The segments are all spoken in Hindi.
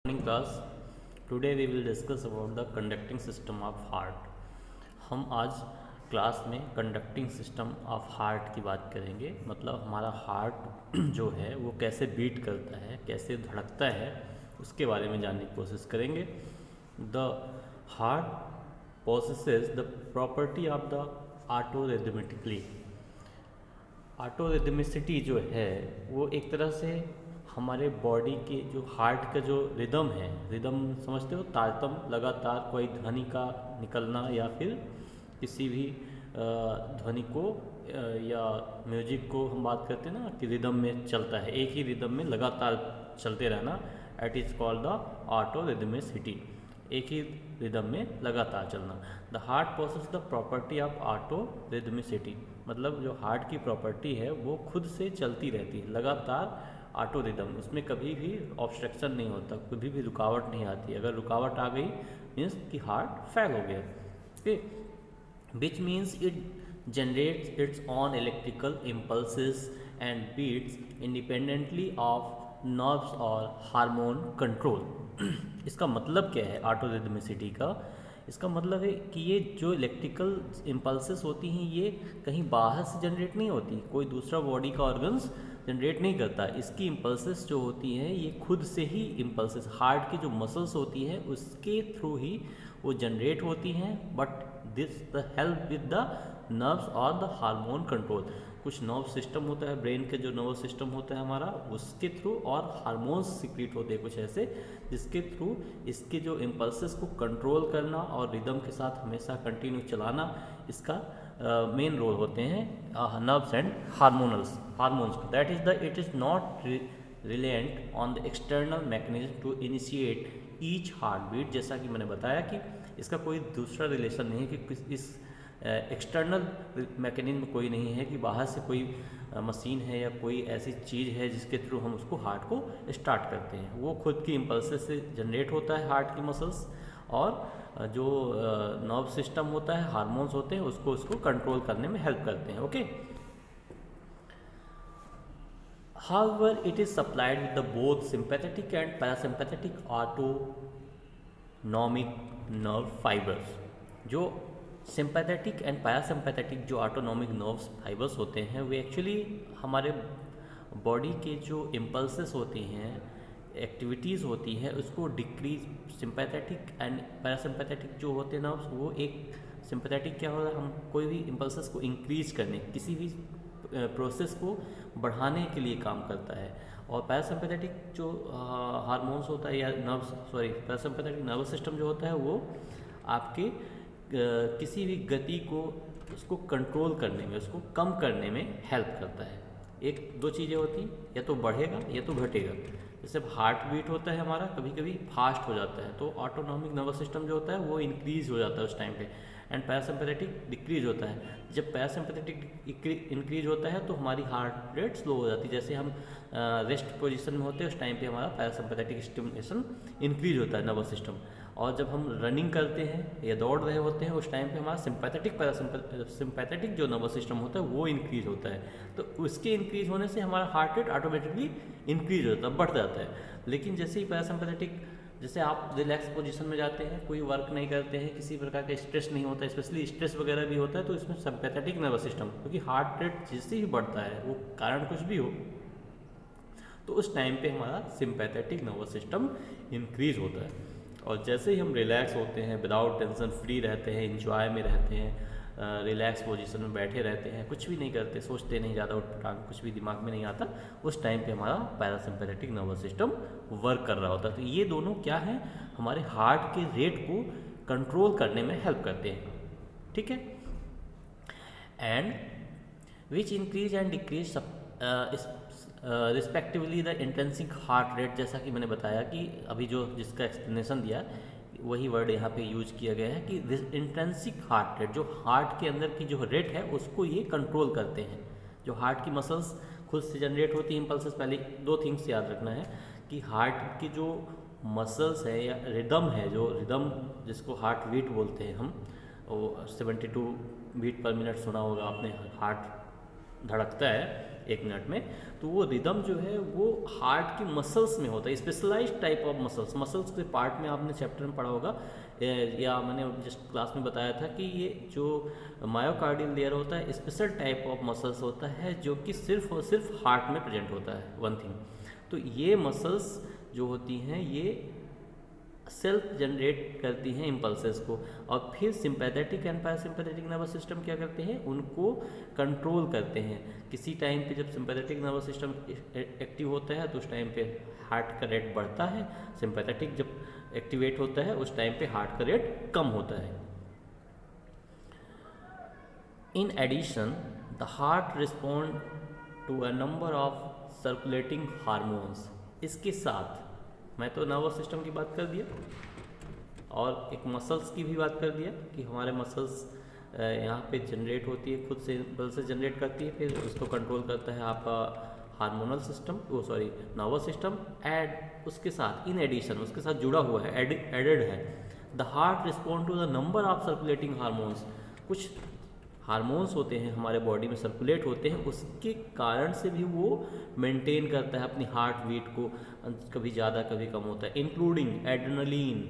Morning class. Today we will discuss about the conducting system of heart. हम आज क्लास में कंडक्टिंग सिस्टम ऑफ हार्ट की बात करेंगे। मतलब हमारा हार्ट जो है वो कैसे बीट करता है, कैसे धड़कता है, उसके बारे में जानने की कोशिश करेंगे। The heart possesses the property of the autorhythmically. Autorhythmicity जो है वो एक तरह से हमारे बॉडी के जो हार्ट का जो रिदम है, रिदम समझते हो, तारतम, लगातार कोई ध्वनि का निकलना या फिर किसी भी ध्वनि को या म्यूजिक को हम बात करते हैं ना कि रिदम में चलता है, एक ही रिदम में लगातार चलते रहना, it is called the autorhythmicity. एक ही रिदम में लगातार चलना। The heart possess the property of autorhythmicity. मतलब जो हार्ट की प्रॉपर्टी है वो खुद से चलती रहती है लगातार, ऑटो रिदम। उसमें कभी भी ऑब्स्ट्रक्शन नहीं होता, कभी भी रुकावट नहीं आती। अगर रुकावट आ गई मीन्स कि हार्ट फेल हो गया। Okay, which means it generates its on electrical impulses and beats independently of nerves और हार्मोन कंट्रोल। इसका मतलब क्या है ऑटोरिदमिसिटी का? इसका मतलब है कि ये जो इलेक्ट्रिकल इम्पल्सेस होती हैं ये कहीं बाहर से जनरेट नहीं होती, कोई दूसरा बॉडी का ऑर्गन्स जनरेट नहीं करता। इसकी इम्पल्सेस जो होती हैं ये खुद से ही इम्पल्सेस, हार्ट की जो मसल्स होती हैं उसके थ्रू ही वो जनरेट होती हैं। But this the help with the nerves और द हार्मोन कंट्रोल। कुछ नर्व सिस्टम होता है, ब्रेन के जो नर्व सिस्टम होता है हमारा, उसके थ्रू, और हार्मोन्स सीक्रेट होते हैं कुछ ऐसे जिसके थ्रू इसके जो इम्पल्सेस को कंट्रोल करना और रिदम के साथ हमेशा कंटिन्यू चलाना, इसका मेन रोल होते हैं nerves and hormones. That is the it is not reliant on the external mechanism to initiate each heart beat. जैसा कि मैंने बताया कि इसका कोई दूसरा रिलेशन नहीं है कि इस एक्सटर्नल मैकेनिज्म कोई नहीं है कि बाहर से कोई मशीन है या कोई ऐसी चीज़ है जिसके थ्रू हम उसको हार्ट को स्टार्ट करते हैं। वो खुद की इम्पल्सेस से जनरेट होता है हार्ट की मसल्स, और जो नर्व सिस्टम होता है, हार्मोन्स होते हैं, उसको कंट्रोल करने में हेल्प करते हैं। Okay, however it is supplied with the both sympathetic and parasympathetic autonomic nerve fibers। जो सिंपैथेटिक एंड पैरासिम्पैथेटिक जो ऑटोनॉमिक नर्व्स फाइबर्स होते हैं वे एक्चुअली हमारे बॉडी के जो इम्पल्सेस होती हैं, एक्टिविटीज़ होती है, उसको डिक्रीज, सिंपैथेटिक एंड पैरासिम्पैथेटिक जो होते हैं नर्व्स, वो एक सिंपैथेटिक क्या होता है, हम कोई भी इम्पल्सेस को इंक्रीज करने, किसी भी प्रोसेस को बढ़ाने के लिए काम करता है। और पैरासिम्पैथेटिक जो हार्मोन्स होता है या पैरासिम्पैथेटिक नर्वस सिस्टम जो होता है वो आपके किसी भी गति को, उसको कंट्रोल करने में, उसको कम करने में हेल्प करता है। एक दो चीज़ें होती, या तो बढ़ेगा या तो घटेगा। जैसे हार्ट बीट होता है हमारा, कभी कभी फास्ट हो जाता है तो ऑटोनॉमिक नर्वस सिस्टम जो होता है वो इंक्रीज हो जाता है उस टाइम पे, एंड पैरासिम्पैथेटिक डिक्रीज होता है। जब पैरासिम्पैथेटिक इंक्रीज होता है तो हमारी हार्ट रेट स्लो हो जाती है। जैसे हम रेस्ट पोजीशन में होते हैं उस टाइम पे हमारा पैरासिम्पैथेटिक स्टिमुलेशन इंक्रीज होता है नर्वस सिस्टम। और जब हम रनिंग करते हैं या दौड़ रहे होते हैं उस टाइम पे हमारा सिंपैथेटिक जो नर्वस सिस्टम होता है वो इंक्रीज होता है। तो उसके इंक्रीज होने से हमारा हार्ट रेट ऑटोमेटिकली इंक्रीज होता है, बढ़ जाता है। लेकिन जैसे ही पैरासिम्पैथेटिक, जैसे आप रिलैक्स पोजीशन में जाते हैं, कोई वर्क नहीं करते हैं, किसी प्रकार का स्ट्रेस नहीं होता है, स्पेशली स्ट्रेस वगैरह भी होता है, तो इसमें सिंपैथेटिक नर्वस सिस्टम, क्योंकि हार्ट रेट जैसे ही बढ़ता है, वो कारण कुछ भी हो, तो उस टाइम पे हमारा सिंपैथेटिक नर्वस सिस्टम इंक्रीज होता है। और जैसे ही हम रिलैक्स होते हैं, विदाउट टेंशन फ्री रहते हैं, इंजॉय में रहते हैं, रिलैक्स पोजीशन में बैठे रहते हैं, कुछ भी नहीं करते, सोचते नहीं ज़्यादा, उठपटांग कुछ भी दिमाग में नहीं आता, उस टाइम पे हमारा पैरासिम्पैथेटिक नर्वस सिस्टम वर्क कर रहा होता है। तो ये दोनों क्या है, हमारे हार्ट के रेट को कंट्रोल करने में हेल्प करते हैं। ठीक है, and which increase and decrease respectively the intrinsic heart rate. जैसा कि मैंने बताया कि अभी जो जिसका एक्सप्लेनेशन दिया वही वर्ड यहाँ पे यूज किया गया है कि इंट्रिंसिक हार्ट रेट, जो हार्ट के अंदर की जो रेट है उसको ये कंट्रोल करते हैं। जो हार्ट की मसल्स खुद से जनरेट होती हैं इम्पल्सेस, पहले दो थिंग्स याद रखना है कि हार्ट की जो मसल्स है या रिदम है, जो रिदम जिसको हार्ट बीट बोलते हैं हम, वो 72 बीट पर मिनट सुना होगा आपने, हार्ट धड़कता है, 1 मिनट में। तो वो रिदम जो है वो हार्ट की मसल्स में होता है, स्पेशलाइज्ड टाइप ऑफ मसल्स के पार्ट में आपने चैप्टर में पढ़ा होगा, या मैंने जस्ट क्लास में बताया था कि ये जो मायोकार्डियल लेयर होता है स्पेशल टाइप ऑफ मसल्स होता है जो कि सिर्फ और सिर्फ हार्ट में प्रेजेंट होता है, वन थिंग। तो ये मसल्स जो होती हैं ये सेल्फ जनरेट करती हैं इम्पल्सेस को, और फिर sympathetic and parasympathetic nervous system क्या करते हैं, उनको कंट्रोल करते हैं। किसी टाइम पे जब सिंपैथेटिक नर्वस सिस्टम एक्टिव होता है तो उस टाइम पे हार्ट का रेट बढ़ता है, सिंपैथेटिक जब एक्टिवेट होता है उस टाइम पे हार्ट का रेट कम होता है। In addition the heart respond to a number of circulating hormones. इसके साथ मैं तो नर्वस सिस्टम की बात कर दिया और एक मसल्स की भी बात कर दिया कि हमारे मसल्स यहाँ पे जनरेट होती है, खुद से इम्पल्सेस जनरेट करती है, फिर उसको कंट्रोल करता है आपका hormonal system, nervous system. Add उसके साथ इन एडिशन उसके साथ जुड़ा हुआ है, एडेड है, the heart respond to the number of circulating hormones. कुछ हार्मोन्स होते हैं हमारे बॉडी में सर्कुलेट होते हैं, उसके कारण से भी वो मेंटेन करता है अपनी हार्ट बीट को, कभी ज़्यादा कभी कम होता है, including adrenaline,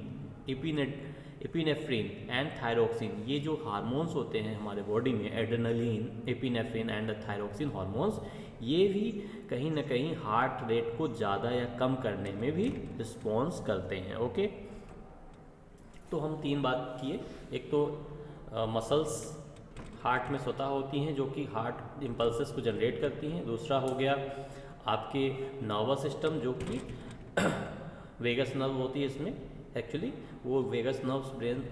epinephrine and thyroxine. ये जो हार्मोन्स होते हैं हमारे बॉडी में, adrenaline, epinephrine and thyroxine hormones, ये भी कहीं ना कहीं हार्ट रेट को ज़्यादा या कम करने में भी रिस्पॉन्स करते हैं। ओके, तो हम 3 बात किए, एक तो मसल्स हार्ट में स्वतः होती हैं जो कि हार्ट इम्पल्सेस को जनरेट करती हैं, दूसरा हो गया आपके नर्वस सिस्टम जो कि वेगस नर्व होती है, इसमें एक्चुअली वो वेगस नर्व्स ब्रेन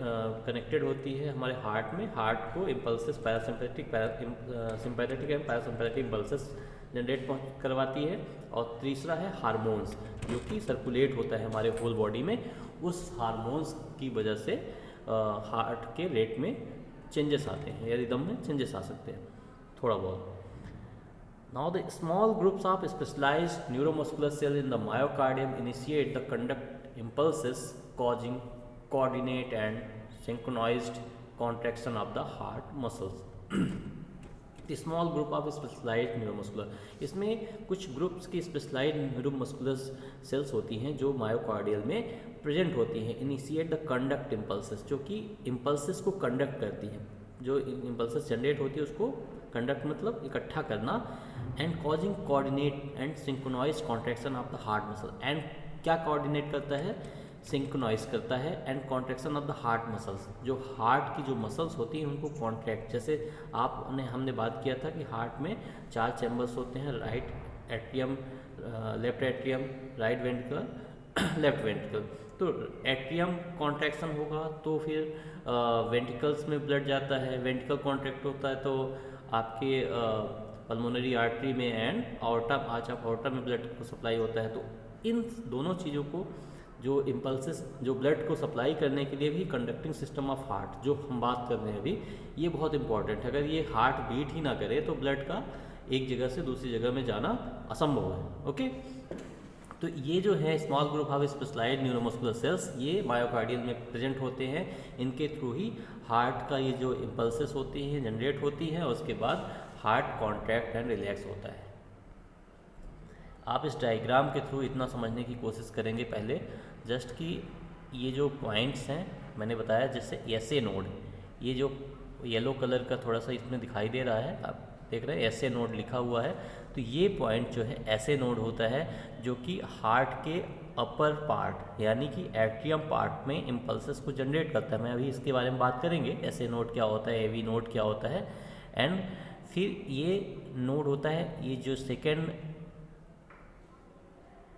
कनेक्टेड होती है हमारे हार्ट में, हार्ट को impulses sympathetic and parasympathetic impulses generate करवाती है। और तीसरा है हार्मोन्स जो कि सर्कुलेट होता है हमारे होल बॉडी में, उस हार्मोन्स की वजह से हार्ट के रेट में चेंजेस आते हैं या रिदम में चेंजेस आ सकते हैं थोड़ा बहुत। Now the small groups of specialized neuromuscular cells in the myocardium initiate the conduct impulses causing coordinate and synchronized contraction of the heart muscles. The small group of specialized neuromuscular, इसमें कुछ ग्रुप्स की स्पेशलाइज्ड न्यूरोमस्कुलर सेल्स होती हैं जो मायोकार्डियल में प्रेजेंट होती हैं। इनिशिएट द कंडक्ट इम्पल्सेस, जो कि इम्पल्सेस को कंडक्ट करती हैं, जो इम्पल्सेस जनरेट होती है उसको कंडक्ट मतलब इकट्ठा करना, and causing coordinate and synchronise contraction of the heart muscle. And क्या कोऑर्डिनेट करता है, सिंक्रोनाइज करता है, and contraction of the heart muscles, जो हार्ट की जो मसल्स होती हैं उनको कॉन्ट्रैक्ट। जैसे हमने बात किया था कि हार्ट में 4 चैम्बर्स होते हैं, right atrium, left atrium, right ventricle, left ventricle. तो एट्रियम कॉन्ट्रैक्शन होगा तो फिर वेंट्रिकल्स में ब्लड जाता है, वेंट्रिकल कॉन्ट्रैक्ट होता है तो आपके पल्मोनरी आर्टरी में एंड आर्टा, आर्टा में ब्लड को सप्लाई होता है। तो इन दोनों चीज़ों को, जो इम्पल्सेस जो ब्लड को सप्लाई करने के लिए भी कंडक्टिंग सिस्टम ऑफ हार्ट जो हम बात कर रहे हैं अभी, ये बहुत इंपॉर्टेंट है। अगर ये हार्ट बीट ही ना करे तो ब्लड का एक जगह से दूसरी जगह में जाना असंभव है। ओके, तो ये जो है small group of specialised neuromuscular cells, ये मायोकार्डियल में प्रेजेंट होते हैं, इनके थ्रू ही हार्ट का ये जो इम्पल्सेस होती हैं जनरेट होती हैं, और उसके बाद हार्ट कॉन्ट्रैक्ट एंड रिलैक्स होता है। आप इस डायग्राम के थ्रू इतना समझने की कोशिश करेंगे पहले जस्ट कि ये जो पॉइंट्स हैं मैंने बताया, जैसे एसए नोड, ये जो येलो कलर का थोड़ा सा इसमें दिखाई दे रहा है, आप देख रहे हैं एसए नोड लिखा हुआ है, तो ये पॉइंट जो है एसए नोड होता है जो कि हार्ट के अपर पार्ट यानी कि एट्रियम पार्ट में इम्पल्सेस को जनरेट करता है। मैं अभी इसके बारे में बात करेंगे, एसए नोड क्या होता है, एवी नोड क्या होता है। एंड फिर ये नोड होता है, ये जो सेकेंड,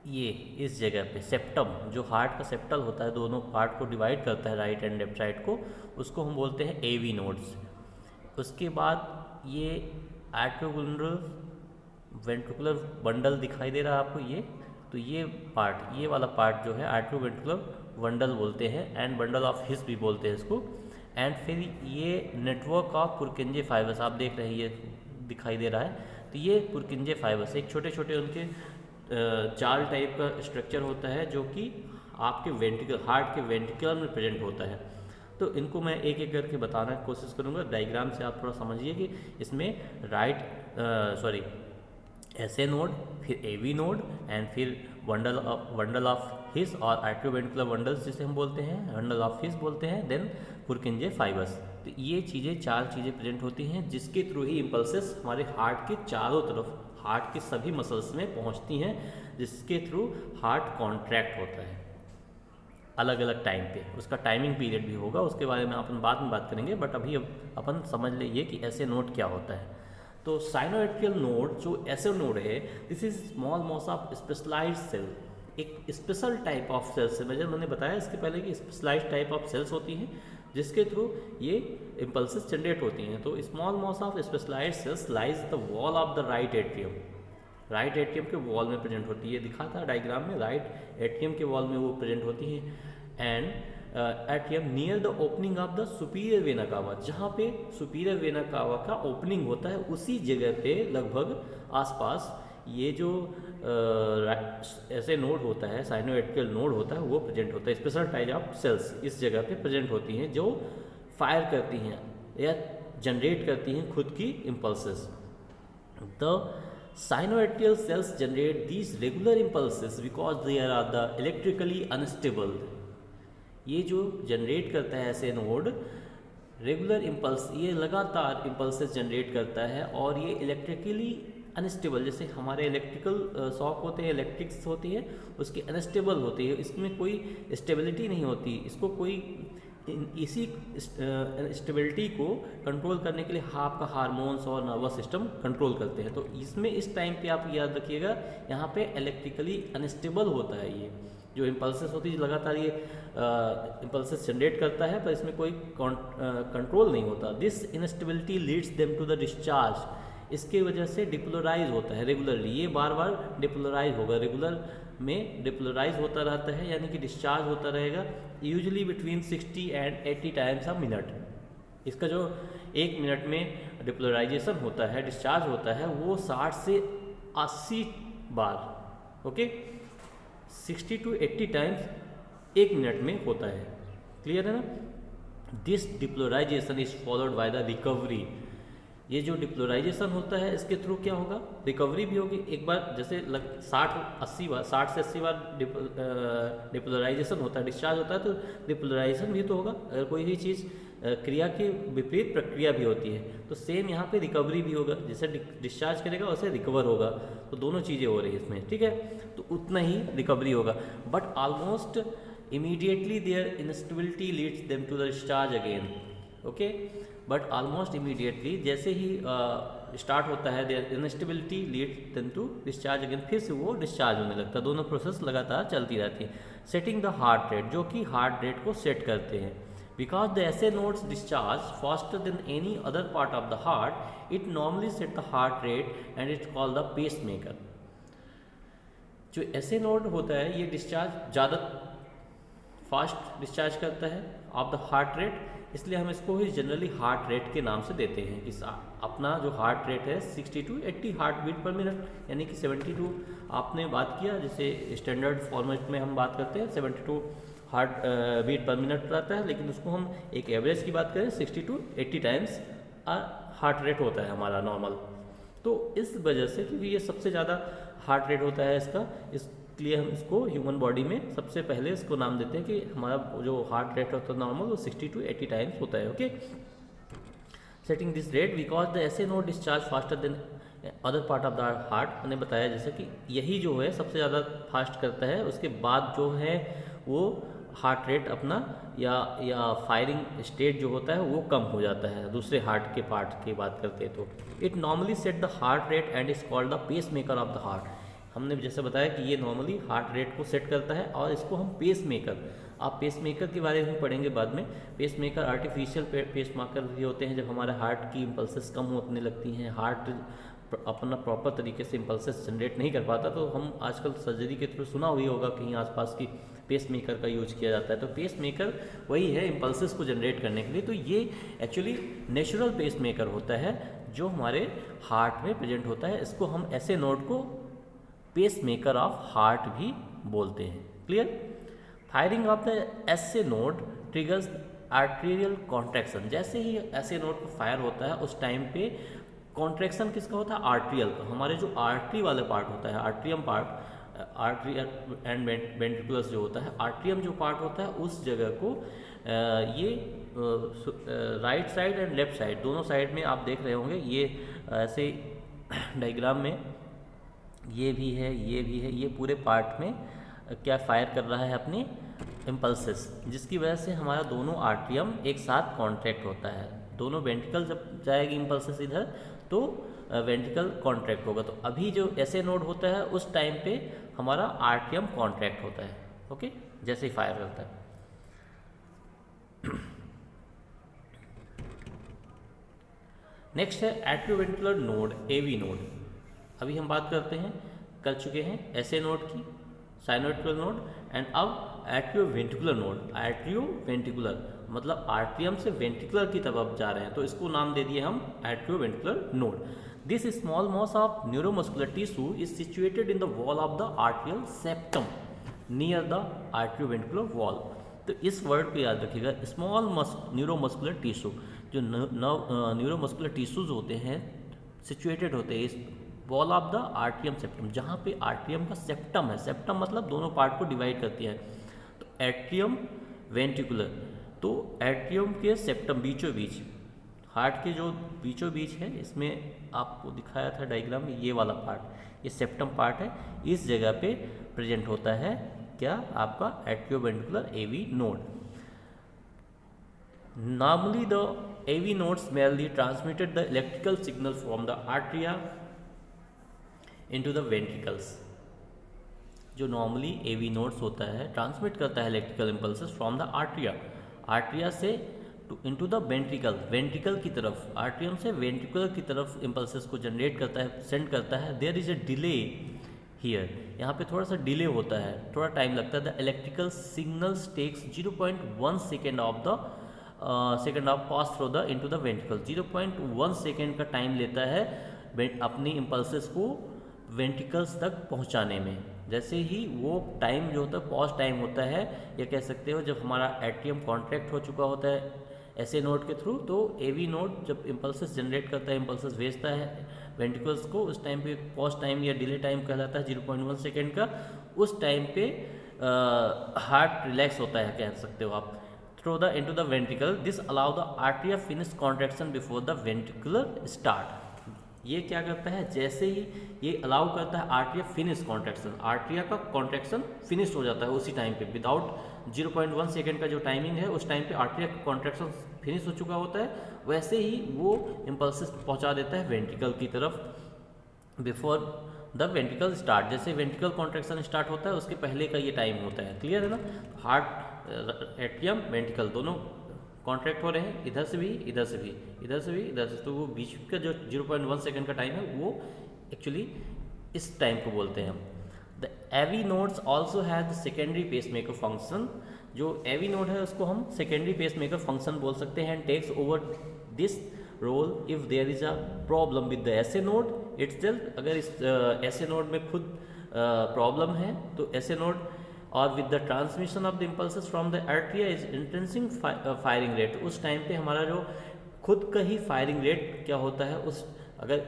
ये इस जगह पे सेप्टम, जो हार्ट का सेप्टल होता है, दोनों पार्ट को डिवाइड करता है राइट एंड लेफ्ट साइड को, उसको हम बोलते हैं एवी नोड्स। उसके बाद ये एट्रोगुनरल वेंट्रिकुलर बंडल दिखाई दे रहा है आपको, ये तो ये पार्ट, ये वाला पार्ट जो है एट्रोवेंट्रिकुलर बंडल बोलते हैं, एंड बंडल ऑफ हिस भी बोलते हैं इसको। एंड फिर ये नेटवर्क ऑफ पुरकिंजे फाइबर्स आप देख रहे हैं, ये दिखाई दे रहा है, तो ये पुरकिंजे फाइबर्स एक छोटे छोटे उनके जाल टाइप का स्ट्रक्चर होता है जो कि आपके वेंट्रिकल, हार्ट के वेंट्रिकल में प्रेजेंट होता है। तो इनको मैं एक एक करके बताने की कोशिश करूँगा, डायग्राम से आप थोड़ा समझिए कि इसमें SA नोड, फिर AV नोड एंड फिर बंडल ऑफ हिस और आर्ट्रियोवेंट्रिकुलर बंडल्स जिसे हम बोलते हैं, बंडल ऑफ हिस बोलते हैं, देन पुरकिंजे फाइबर्स। तो ये चीज़ें, चार चीज़ें प्रेजेंट होती हैं जिसके थ्रू ही इम्पल्सेस हमारे हार्ट के चारों तरफ, हार्ट के सभी मसल्स में पहुंचती हैं, जिसके थ्रू हार्ट कॉन्ट्रैक्ट होता है अलग अलग टाइम पे। उसका टाइमिंग पीरियड भी होगा, उसके बारे में अपन बाद में बात करेंगे, बट अभी अपन समझ लीजिए कि ऐसे नोड क्या होता है। तो साइनोएट्रियल नोड जो ऐसे नोड है, this is small mass of specialised cell, एक स्पेशल टाइप ऑफ सेल्स है। मैंने बताया इसके पहले कि स्पेशलाइज्ड टाइप ऑफ सेल्स होती हैं जिसके थ्रू ये इम्पल्सेस जनरेट होती हैं। तो small mass of specialised cells lies the wall of the right atrium, right atrium के वॉल में प्रेजेंट होती है, दिखा था डायग्राम में, राइट एट्रियम के वॉल में वो प्रेजेंट होती है। And atrium near the opening of the superior vena cava, जहाँ पे सुपीरियर वेना कावा का ओपनिंग होता है उसी जगह पे लगभग आसपास ये जो ऐसे नोड होता है, साइनोएट्रियल नोड होता है, वो प्रेजेंट होता है। स्पेशल टाइप ऑफ सेल्स इस जगह पे प्रेजेंट होती हैं जो फायर करती हैं या जनरेट करती हैं खुद की impulses. The sinoatrial cells generate these regular impulses because they are the electrically unstable। ये जो जनरेट करता है ऐसे नोड रेगुलर इम्पल्स, ये लगातार इम्पल्सेस जनरेट करता है और ये इलेक्ट्रिकली अनस्टेबल, जैसे हमारे इलेक्ट्रिकल शॉक होते हैं, इलेक्ट्रिक्स होती है, उसकी अनस्टेबल होती है, इसमें कोई स्टेबिलिटी नहीं होती, इसको कोई इसी स्टेबिलिटी को कंट्रोल करने के लिए आपका हार्मोन्स और नर्वस सिस्टम कंट्रोल करते हैं। तो इसमें इस टाइम पे आप याद रखिएगा, यहाँ पे इलेक्ट्रिकली अनस्टेबल होता है ये जो इम्पल्सेस होती है, लगातार ये इम्पल्सेस जनरेट करता है पर इसमें कोई कंट्रोल नहीं होता। This instability leads them to the discharge, इसके वजह से डिपोलराइज होता है रेगुलरली, ये बार बार डिपोलराइज होगा, रेगुलर में डिपोलराइज होता रहता है, यानी कि डिस्चार्ज होता रहेगा usually between 60 and 80 times a minute. इसका जो 1 मिनट में डिपोलराइजेशन होता है, डिस्चार्ज होता है, वो 60 से 80 बार, ओके, 60 to 80 टाइम्स 1 मिनट में होता है। क्लियर है ना? This depolarisation is followed by the recovery. ये जो डिपोलराइजेशन होता है इसके थ्रू क्या होगा, रिकवरी भी होगी। एक बार जैसे 60 बार, 60 से 80 बार डिपोलराइजेशन होता है, डिस्चार्ज होता है, तो डिपोलराइजेशन भी तो होगा। अगर कोई भी चीज़ क्रिया की विपरीत प्रक्रिया भी होती है तो सेम यहाँ पे रिकवरी भी होगा, जैसे डिस्चार्ज करेगा वैसे रिकवर होगा, तो दोनों चीज़ें हो रही है इसमें, ठीक है। तो उतना ही रिकवरी होगा, but almost immediately their instability leads them to the discharge again, okay. But almost immediately जैसे ही स्टार्ट होता है their instability leads them to discharge again, फिर से वो डिस्चार्ज होने लगता है। दोनों प्रोसेस लगातार चलती रहती है। सेटिंग द हार्ट रेट, जो कि हार्ट रेट को सेट करते हैं। Because the SA nodes discharge faster than any other part of the heart, it normally set the heart rate and it's called the pacemaker. जो ऐसे नोड होता है ये डिस्चार्ज ज़्यादा फास्ट डिस्चार्ज करता है ऑफ द हार्ट रेट, इसलिए हम इसको ही जनरली हार्ट रेट के नाम से देते हैं। इस अपना जो हार्ट रेट है 60 to 80 heart beat per minute, यानी कि 72 आपने बात किया, जैसे स्टैंडर्ड फॉर्मेट में हम बात करते हैं 72 हार्ट बीट पर मिनट रहता है, लेकिन उसको हम एक एवरेज की बात करें 60 to 80 टाइम्स हार्ट रेट होता है हमारा नॉर्मल। तो इस वजह से क्योंकि ये सबसे ज़्यादा हार्ट रेट होता है इसका, इसलिए हम इसको ह्यूमन बॉडी में सबसे पहले इसको नाम देते हैं कि हमारा जो हार्ट रेट होता है नॉर्मल वो 60 to 80 टाइम्स होता है, okay. Setting this rate because the SA node discharge faster than other part of the heart, मैंने बताया जैसे कि यही जो है सबसे ज़्यादा फास्ट करता है, उसके बाद जो है वो हार्ट रेट अपना या फायरिंग स्टेट जो होता है वो कम हो जाता है। दूसरे हार्ट के पार्ट की बात करते हैं तो it normally set the heart rate and is called the pacemaker of the heart. हमने जैसे बताया कि ये नॉर्मली हार्ट रेट को सेट करता है और इसको हम पेस मेकर, आप पेस मेकर के बारे में पढ़ेंगे बाद में। Pacemaker artificial pacemaker भी होते हैं जब हमारे हार्ट की इम्पल्सेस कम होने लगती हैं, हार्ट अपना प्रॉपर तरीके से इम्पल्सेस जनरेट नहीं कर पाता, तो हम आजकल सर्जरी के थ्रू सुना हुई होगा कहीं आसपास की पेस मेकर का यूज किया जाता है। तो पेस मेकर वही है इम्पल्सेस को जनरेट करने के लिए। तो ये एक्चुअली नेचुरल पेस मेकर होता है जो हमारे हार्ट में प्रेजेंट होता है। इसको हम ऐसे नोड को पेस मेकर ऑफ हार्ट भी बोलते हैं। Clear? Firing of the SA node triggers arterial contraction. जैसे ही ऐसे नोड को फायर होता है उस टाइम पे कॉन्ट्रैक्शन किसका होता है? आर्ट्रियल का। हमारे जो आर्टरी वाला पार्ट होता है, atrium part, artery and ventricles जो होता है, आर्ट्रियम जो पार्ट होता है उस जगह को ये right side and left side दोनों साइड में आप देख रहे होंगे, ये ऐसे डायग्राम में ये भी है, ये भी है, ये पूरे पार्ट में क्या फायर कर रहा है अपनी इम्पल्सेस, जिसकी वजह से हमारा दोनों आर्ट्रियम एक साथ कॉन्ट्रैक्ट होता है। दोनों वेंट्रिकल जब जाएगी इम्पल्सेस इधर तो वेंट्रिकल कॉन्ट्रैक्ट होगा। तो अभी जो ऐसे नोड होता है उस टाइम पे हमारा आर्ट्रियम कॉन्ट्रैक्ट होता है, ओके, जैसे ही फायर करता है। नेक्स्ट है एट्रियोवेंट्रिकुलर नोड, एवी नोड। अभी हम बात कर चुके हैं ऐसे नोड की, साइनोवेंट्रिकुलर नोड, एंड अब एट्रियोवेंट्रिकुलर नोड। एट्रियोवेंट्रिकुलर मतलब आर्ट्रियम से वेंट्रिकुलर की तरफ जा रहे हैं, तो इसको नाम दे दिए हम atrioventricular node. This small mass of neuromuscular tissue is situated in the wall of the atrial septum near the atrioventricular wall. तो इस वर्ड को याद रखिएगा, स्मॉल न्यूरोमस्कुलर टिश्यू, जो न्यूरोमस्कुलर टिश्यूज होते हैं सिचुएटेड होते हैं इस wall of the atrium septum, जहाँ पे आर्ट्रियम का सेप्टम है। सेप्टम मतलब दोनों पार्ट को डिवाइड करती है। तो एट्रियम वेंट्रिकुलर, तो एट्रियम के सेप्टम बीचों बीच, हार्ट के जो बीचों बीच है, इसमें आपको दिखाया था डायग्राम में, ये वाला पार्ट, ये सेप्टम पार्ट है, इस जगह पे प्रेजेंट होता है क्या? आपका atrioventricular AV node. Normally the AV nodes merely transmitted the electrical signal from the arteria into the ventricles। जो नॉर्मली एवी नोड्स होता है ट्रांसमिट करता है electrical impulses from the atria, atria से इनटू द वेंट्रिकल, वेंट्रिकल की तरफ, आर्ट्रियम से वेंट्रिकुलर की तरफ इम्पल्सेस को जनरेट करता है, सेंड करता है। There is a delay here, यहाँ पे थोड़ा सा डिले होता है, थोड़ा टाइम लगता है। The electrical signals takes 0.1 second of the second of pass through the into the ventricle. 0.1 second का टाइम लेता है अपनी इम्पल्सेस को वेंट्रिकल्स तक पहुंचाने में। जैसे ही वो टाइम जो होता है पॉज टाइम होता है, या कह सकते हो जब हमारा एट्रियम कॉन्ट्रैक्ट हो चुका होता है ऐसे नोड के थ्रू, तो एवी नोड जब इम्पल्सेस जनरेट करता है, इम्पल्सेस भेजता है वेंट्रिकल्स को, उस टाइम पे पॉज टाइम या डिले टाइम कहलाता है 0.1 सेकेंड का। उस टाइम पे हार्ट रिलैक्स होता है, कह सकते हो आप, through the into the ventricle. This allow the atria finish contraction before the ventricular start. ये क्या करता है, जैसे ही ये अलाउ करता है आर्ट्रिया फिनिश कॉन्ट्रैक्शन, आर्ट्रिया का कॉन्ट्रैक्शन फिनिश हो जाता है उसी टाइम पे, विदाउट 0.1 सेकेंड का जो टाइमिंग है उस टाइम पे आर्ट्रिया का कॉन्ट्रैक्शन फिनिश हो चुका होता है। वैसे ही वो इम्पल्सेस पहुंचा देता है वेंट्रिकल की तरफ बिफोर द वेंट्रिकल स्टार्ट। जैसे वेंट्रिकल कॉन्ट्रैक्शन स्टार्ट होता है उसके पहले का ये टाइम होता है, क्लियर है ना। हार्ट, एट्रियम, वेंट्रिकल दोनों कॉन्ट्रैक्ट हो रहे हैं, इधर से भी, इधर से भी, इधर से भी, इधर से, तो वो बीच का जो 0.1 सेकेंड का टाइम है वो एक्चुअली इस टाइम को बोलते हैं हम। The AV nodes also have the secondary pacemaker function. जो एवी नोड है उसको हम सेकेंडरी पेसमेकर फंक्शन बोल सकते हैं। And takes over this role if there is a problem with the SA node itself. अगर इस एसे नोड में खुद प्रॉब्लम है तो एसे नोड, और with the transmission of the impulses from the atria is intensing firing rate. उस टाइम पे हमारा जो खुद का ही फायरिंग रेट क्या होता है, उस अगर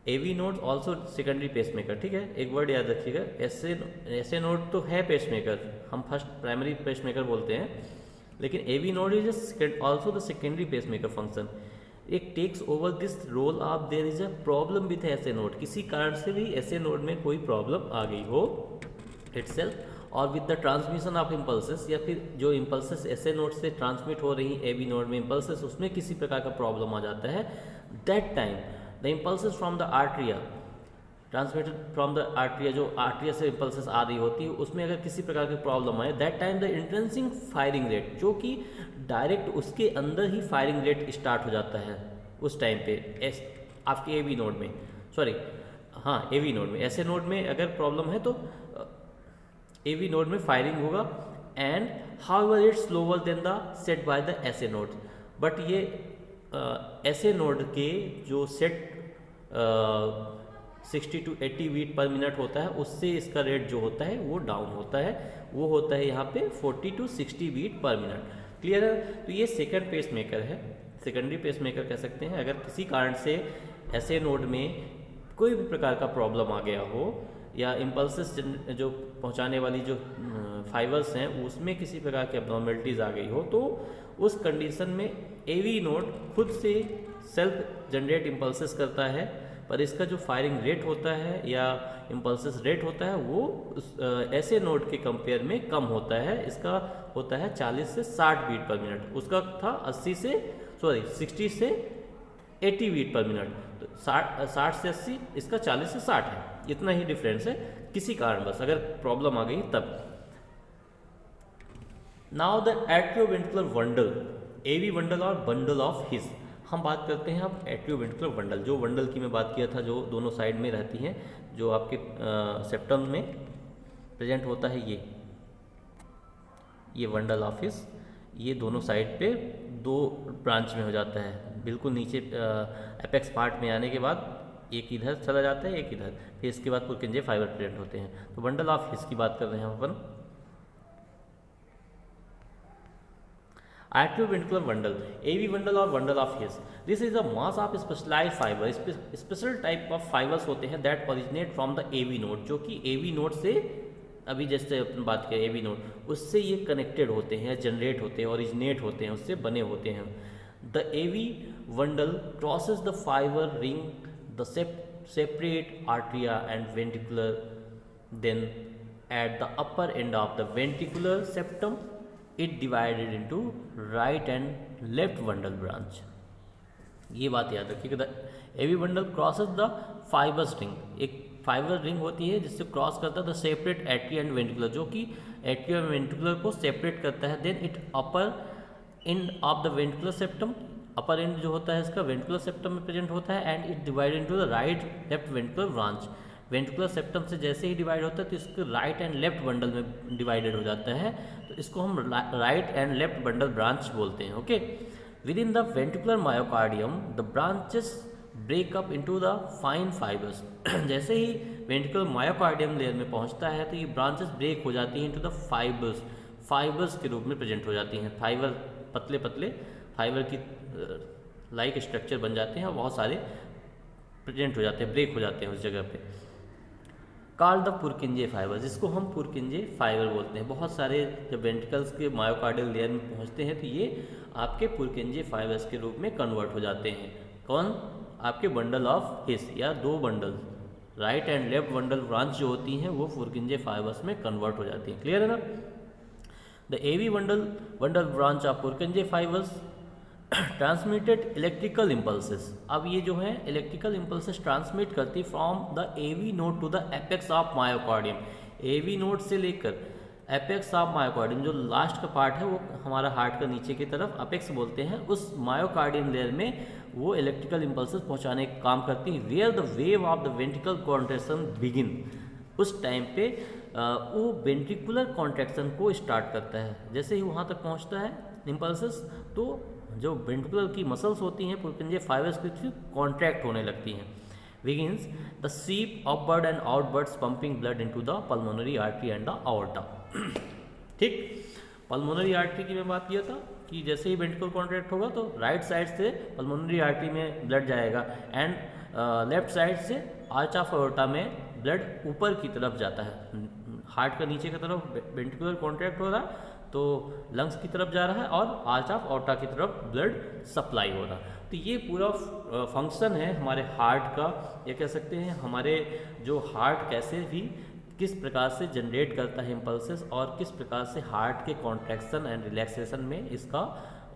AV node also secondary pacemaker, ठीक है, एक वर्ड याद रखिएगा, ऐसे नोड तो है पेसमेकर, हम फर्स्ट प्राइमरी पेसमेकर बोलते हैं, लेकिन AV node is also the secondary pacemaker function. It takes over this role of there is a problem with SA node, किसी कारण से भी ऐसे नोड में कोई प्रॉब्लम आ गई हो इटसेल्फ, और with the transmission of impulses, या फिर जो इम्पल्सेस ऐसे नोड से ट्रांसमिट हो रही एवी नोड में इम्पल्सेस, उसमें किसी प्रकार का प्रॉब्लम आ जाता है, that time the impulses from the atria transmitted from the atria, जो आर्ट्रिया से इम्पल्सेस आ रही होती है, उसमें अगर किसी प्रकार की प्रॉब्लम आए, that time the intensing firing rate, जो कि डायरेक्ट उसके अंदर ही फायरिंग रेट स्टार्ट हो जाता है उस टाइम पे आपके एवी नोड में, सॉरी हाँ एवी नोड में। ऐसे नोड में अगर प्रॉब्लम है तो एवी नोड में फायरिंग होगा। And however it's slower than the set by the SA node, but ये ऐसे नोड के जो set 60 to 80 beat per minute होता है, उससे इसका रेट जो होता है वो डाउन होता है, वो होता है यहाँ पे 40 to 60 beat per minute, clear है। तो ये सेकंड पेस मेकर है, सेकेंडरी पेस मेकर कह सकते हैं। अगर किसी कारण से ऐसे नोड में कोई भी प्रकार का प्रॉब्लम आ गया हो या इम्पल्सेस जो पहुंचाने वाली जो फाइबर्स हैं उसमें किसी प्रकार की abnormalities आ गई हो, तो उस कंडीशन में एवी नोड खुद से सेल्फ जनरेट इम्पल्सेस करता है, पर इसका जो फायरिंग रेट होता है या इम्पल्सेस रेट होता है वो ऐसे नोड के कंपेयर में कम होता है। इसका होता है 40 से 60 बीट पर मिनट, उसका था 60 से 80 बीट पर मिनट। तो 60 से 80, इसका 40 से 60 है, इतना ही डिफरेंस है। किसी कारणवश अगर प्रॉब्लम आ गई तब। Now the atrioventricular bundle, AV bundle और बंडल ऑफ हिस। हम बात करते हैं अब एट्रियोवेंट्रिकुलर बंडल। जो बंडल की मैं बात किया था, जो दोनों साइड में रहती हैं, जो आपके सेप्टम में प्रेजेंट होता है, ये बंडल ऑफ हिस, ये दोनों साइड पे दो ब्रांच में हो जाता है। बिल्कुल नीचे एपेक्स पार्ट में आने के बाद एक इधर चला जाता है, एक इधर, फिर इसके बाद पुरकिंजे फाइबर प्रेजेंट होते हैं। तो बंडल ऑफ हिस की बात कर रहे हैं हम अपन। एट्रियोवेंट्रिकुलर बंडल, एवी बंडल और bundle of His, this is a mass of specialised fibre. Special type of fibres होते हैं that originate from the AV node, जो कि एवी नोड से, अभी जैसे अपन बात करें एवी नोड, उससे ये कनेक्टेड होते हैं, जनरेट होते हैं, ओरिजिनेट होते हैं, उससे बने होते हैं। The AV bundle crosses the fibre ring the separate atria and ventricular, then at the upper end of the ventricular septum it divided into right and left bundle branch. ये बात याद रखिएगा, the AV bundle crosses the fibres ring, एक फाइबर रिंग होती है जिससे क्रॉस करता है the separate atria and ventricular, जो कि एट्रिया एंड वेंट्रिकुलर को सेपरेट करता है। Then it upper end of the ventricular septum, upper and जो होता है इसका वेंट्रिकुलर सेप्टम में प्रेजेंट होता है, and it divide into the right left ventricular branch. Ventricular septum से जैसे ही डिवाइड होता है तो इसके राइट एंड लेफ्ट बंडल में डिवाइडेड हो जाता है, तो इसको हम right and left bundle branch बोलते हैं। Okay, within the ventricular myocardium the branches break up into the fine fibres. जैसे ही वेंट्रिकुलर मायोकार्डियम लेयर में पहुंचता है तो ये ब्रांचेस ब्रेक हो जाती हैं इनटू द फाइबर्स के रूप में प्रेजेंट हो जाती हैं। फाइबर पतले पतले फाइबर की लाइक स्ट्रक्चर बन जाते हैं और बहुत सारे प्रेजेंट हो जाते हैं, ब्रेक हो जाते हैं उस जगह पे। कॉल्ड द पुरकिंजे फाइबर, जिसको हम पुरकिंजे फाइबर बोलते हैं। बहुत सारे जब वेंट्रिकल्स के मायोकार्डियल लेयर में पहुंचते हैं तो ये आपके पुरकिंजे फाइबर्स के रूप में कन्वर्ट हो जाते हैं। कौन? आपके बंडल ऑफ हिस, या दो bundle, right and left bundle branch जो होती हैं वो पुरकिंजे फाइबर्स में कन्वर्ट हो जाती हैं। क्लियर है ना? The AV bundle branch of Purkinje fibres transmitted electrical impulses. अब ये जो है इलेक्ट्रिकल इम्पल्सेस ट्रांसमिट करती from the AV node to the apex of myocardium. AV node से लेकर एपेक्स ऑफ मायोकार्डियम, जो लास्ट का पार्ट है वो हमारा हार्ट का नीचे की तरफ अपेक्स बोलते हैं, उस मायोकार्डियम लेयर में वो इलेक्ट्रिकल इम्पल्सेस पहुंचाने का काम करती हैं। Where the wave of the ventricle contraction begin, उस टाइम पे वो वेंट्रिकुलर कॉन्ट्रैक्शन को स्टार्ट करता है। जैसे ही वहाँ तक पहुँचता है इम्पल्सेस, तो जो वेंट्रिकुलर की मसल्स होती हैं पुरकिंजे फाइबर्स की कॉन्ट्रैक्ट होने लगती हैं। Begins the SVEEP upward and outwards pumping blood into the pulmonary artery and the aorta. ठीक, पल्मोनरी आर्टरी की मैं बात किया था कि जैसे ही वेंट्रिकल कॉन्ट्रैक्ट होगा तो राइट साइड से पल्मोनरी आर्टरी में ब्लड जाएगा, एंड लेफ्ट साइड से आर्च ऑफ आवर्टा में ब्लड ऊपर की तरफ जाता है। हार्ट का नीचे की तरफ वेंट्रिकुलर कॉन्ट्रैक्ट हो रहा है तो लंग्स की तरफ जा रहा है, और आर्च ऑफ आवर्टा की तरफ ब्लड सप्लाई हो रहा है। तो ये पूरा फंक्शन है हमारे हार्ट का, ये कह सकते हैं हमारे जो हार्ट कैसे भी किस प्रकार से जनरेट करता है इम्पल्सेस, और किस प्रकार से हार्ट के कॉन्ट्रैक्शन एंड रिलैक्सेशन में इसका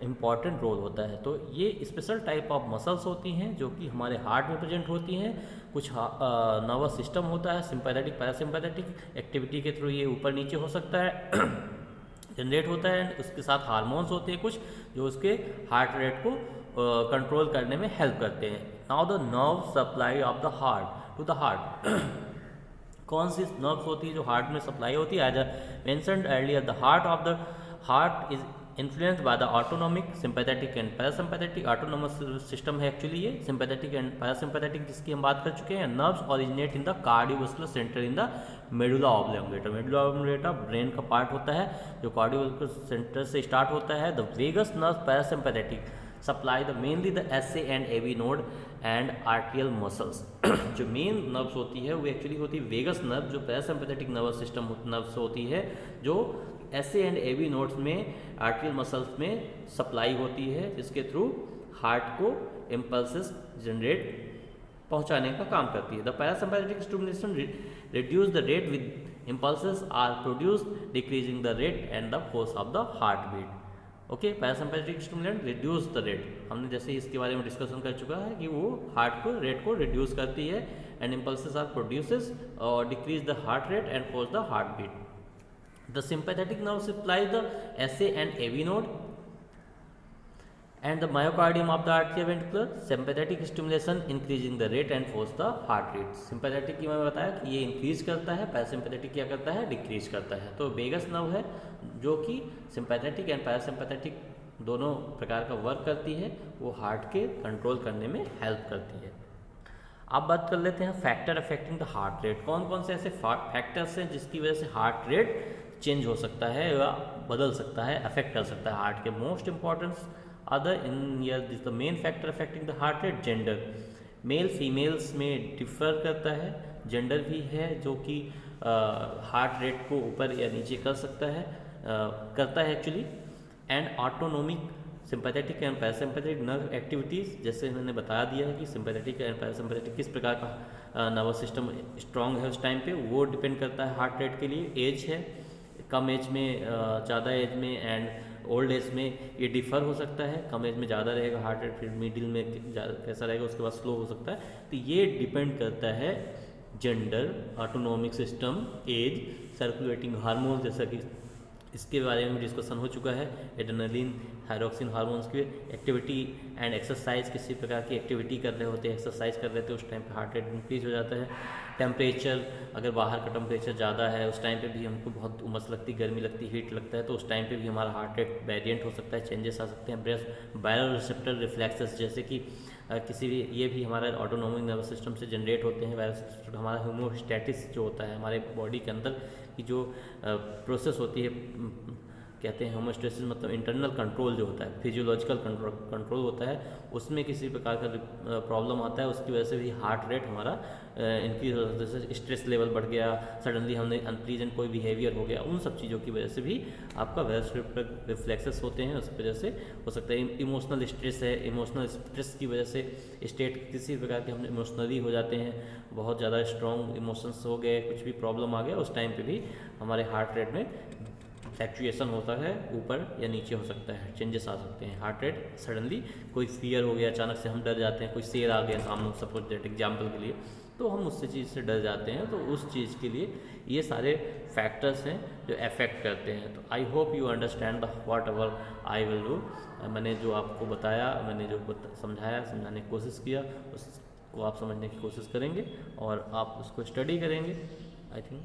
इम्पॉर्टेंट रोल होता है। तो ये स्पेशल टाइप ऑफ मसल्स होती हैं जो कि हमारे हार्ट में प्रेजेंट होती हैं। कुछ नर्वस सिस्टम होता है, सिंपैथेटिक पैरासिम्पैथेटिक एक्टिविटी के थ्रू ये ऊपर नीचे हो सकता है, जनरेट होता है। उसके साथ हार्मोन्स होते हैं कुछ जो उसके हार्ट रेट को कंट्रोल करने में हेल्प करते हैं। Now the nerve supply of the heart to the heart, कौन सी नर्व्स होती है जो हार्ट में सप्लाई होती है? As mentioned earlier, the heart is influenced by the autonomic sympathetic and parasympathetic. Autonomous system है एक्चुअली ये, सिंपैथेटिक एंड पैरासिम्पैथेटिक जिसकी हम बात कर चुके हैं। Nerves originate in the cardiovascular centre in the medulla oblongata. Medulla oblongata brain का पार्ट होता है जो कार्डियोवास्कुलर सेंटर से स्टार्ट होता है। The vagus nerve parasympathetic, supply the mainly the SA and AV node and atrial muscles. जो मेन नर्व्स होती है वो एक्चुअली होती है वेगस नर्व, जो पैरासिम्पैथेटिक नर्वस सिस्टम नर्व्स होती है, जो SA एंड AV नोड्स में आर्टियल मसल्स में सप्लाई होती है, जिसके थ्रू हार्ट को इम्पल्सेस जनरेट पहुंचाने का काम करती है। The parasympathetic stimulation reduce the rate with impulses are produced, decreasing the rate and the force of the heart beat. Okay, parasympathetic stimulant reduce the rate, हमने जैसे इसके बारे में डिस्कशन कर चुका है कि वो हार्ट को रेट को रिड्यूस करती है, एंड इम्पल्सेस आर प्रोड्यूसेस और decrease the heart rate and force the heart beat. The sympathetic nerve supply the SA and AV node and the myocardium of the atrial ventricle, sympathetic stimulation increasing the rate and force the heart rate। sympathetic की मैंने बताया कि ये इंक्रीज करता है, पैरासिम्पैथेटिक क्या करता है, डिक्रीज करता है। तो वेगस नर्व है जो कि सिंपैथेटिक एंड पैरासिम्पैथेटिक दोनों प्रकार का वर्क करती है, वो हार्ट के कंट्रोल करने में हेल्प करती है। अब बात कर लेते हैं factor affecting the heart rate. कौन कौन से ऐसे फैक्टर्स हैं जिसकी वजह से हार्ट रेट चेंज हो सकता है या बदल सकता है, अफेक्ट कर सकता है हार्ट के। Most importance other in here this the main factor affecting the heart rate, gender, mail females में डिफर करता है, जेंडर भी है जो कि हार्ट रेट को ऊपर या नीचे कर सकता है, करता है actually. And autonomic sympathetic and parasympathetic nerve activities, जैसे मैंने बता दिया है कि सिंपैथेटिक एंड पैरासिम्पैथेटिक किस प्रकार का नर्वस सिस्टम स्ट्रांग है उस टाइम पे, वो डिपेंड करता है हार्ट रेट के लिए। एज है, कम एज में, ज़्यादा एज में एंड ओल्ड एज में ये डिफ़र हो सकता है। कम एज में ज़्यादा रहेगा हार्ट रेट, फिर मिडिल में कैसा रहेगा, उसके बाद स्लो हो सकता है। तो ये डिपेंड करता है gender, autonomic system, age, circulating hormones, जैसा कि इसके बारे में डिस्कशन हो चुका है। एड्रेनलिन, थायरोक्सिन हार्मोन्स की एक्टिविटी एंड एक्सरसाइज, किसी प्रकार की एक्टिविटी कर रहे होते हैं, एक्सरसाइज कर रहे थे, उस टाइम पे हार्ट रेट इंक्रीज हो जाता है। टेम्परेचर, अगर बाहर का टेम्परेचर ज़्यादा है उस टाइम पे भी हमको बहुत उमस लगती, गर्मी लगती, हीट लगता है, तो उस टाइम पे भी हमारा हार्ट रेट वेरिएंट हो सकता है, चेंजेस आ सकते हैं। ब्रेस्ट बायोरिसेप्टर रिफ्लेक्सेस, जैसे कि किसी भी, ये भी हमारा ऑटोनोमिक नर्वस सिस्टम से जनरेट होते हैं। बायोरिसेप्टर हमारा होमोस्टैटिस जो होता है हमारे बॉडी के अंदर की जो प्रोसेस होती है, कहते हैं होमोस्टेसिस, मतलब इंटरनल कंट्रोल जो होता है, फिजियोलॉजिकल कंट्रोल होता है, उसमें किसी प्रकार का प्रॉब्लम आता है, उसकी वजह से भी हार्ट रेट हमारा इंक्रीज हो सकता है। जैसे स्ट्रेस लेवल बढ़ गया, सडनली हमने अनप्लीजेंट कोई बिहेवियर हो गया, उन सब चीज़ों की वजह से भी आपका वेस्टिबुलर रिफ्लेक्सेस होते हैं, उस वजह से हो सकता है। इमोशनल स्ट्रेस है, इमोशनल स्ट्रेस की वजह से स्टेट किसी प्रकार के हम इमोशनली हो जाते हैं, बहुत ज़्यादा स्ट्रॉन्ग इमोशंस हो गए, कुछ भी प्रॉब्लम आ गया, उस टाइम पे भी हमारे हार्ट रेट में फ्लैक्चुएशन होता है, ऊपर या नीचे हो सकता है, चेंजेस आ सकते हैं। हार्ट रेट सडनली, कोई फियर हो गया, अचानक से हम डर जाते हैं, कोई शेर आ गया सामने, सपोज दैट एग्जाम्पल के लिए, तो हम उससे चीज़ से डर जाते हैं, तो उस चीज़ के लिए ये सारे फैक्टर्स हैं जो अफेक्ट करते हैं। तो I hope you understand the what ever I will do. मैंने जो आपको बताया, मैंने जो समझाया, समझाने की कोशिश किया, उसको आप समझने की कोशिश करेंगे और आप उसको स्टडी करेंगे। I think